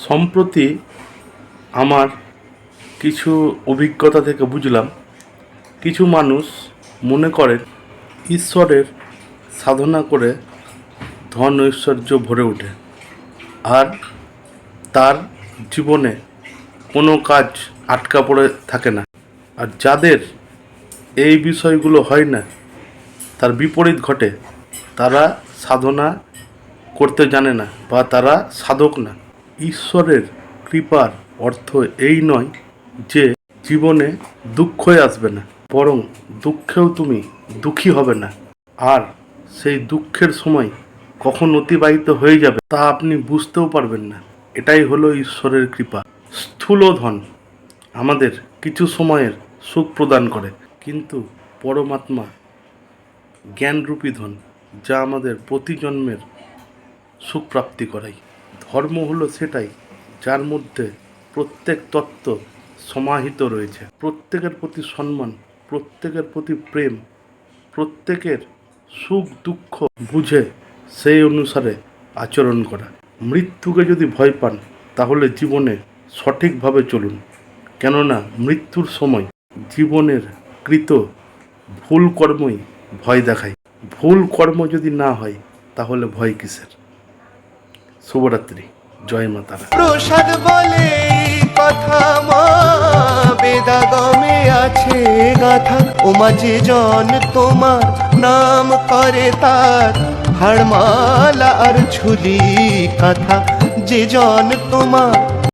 সম্প্রতি আমার কিছু অভিজ্ঞতা থেকে বুঝলাম, কিছু মানুষ মনে করেন ঈশ্বরের সাধনা করে ধন ঐশ্বর্য ভরে ওঠে আর তার জীবনে কোনো কাজ আটকা পড়ে থাকে না। আর যাদের এই বিষয়গুলো হয় না, তার বিপরীত ঘটে, তারা সাধনা করতে জানে না বা তারা সাধক না। ঈশ্বরের কৃপার অর্থ এই নয় যে জীবনে দুঃখই আসবে না, বরং দুঃখেও তুমি দুঃখী হবে না, আর সেই দুঃখের সময় কখন অতিবাহিত হয়ে যাবে তা আপনি বুঝতেও পারবেন না। এটাই হলো ঈশ্বরের কৃপা। স্থূল ধন আমাদের কিছু সময়ের সুখ প্রদান করে, কিন্তু পরমাত্মা জ্ঞানরূপী ধন, যা আমাদের প্রতি জন্মের সুখ প্রাপ্তি করায়। ধর্ম হলো সেটাই যার মধ্যে প্রত্যেক তত্ত্ব সমাহিত রয়েছে, প্রত্যেকের প্রতি সম্মান, প্রত্যেকের প্রতি প্রেম, প্রত্যেকের সুখ দুঃখ বুঝে সেই অনুসারে আচরণ করা। মৃত্যুকে যদি ভয় পান তাহলে জীবনে সঠিকভাবে চলুন, কেননা মৃত্যুর সময় জীবনের কৃত ভুল কর্মই ভয় দেখায়। ভুল কর্ম যদি না হয় তাহলে ভয় কিসের? শুভরাত্রি, জয় মা তারা। প্রসাদ বলে কথা মা বেদাগমে আছে গাথা, ও মাঝে জন তোমার নাম করে তার হাড়মালা আর ঝুলি কাঁথা, যে জন তোমার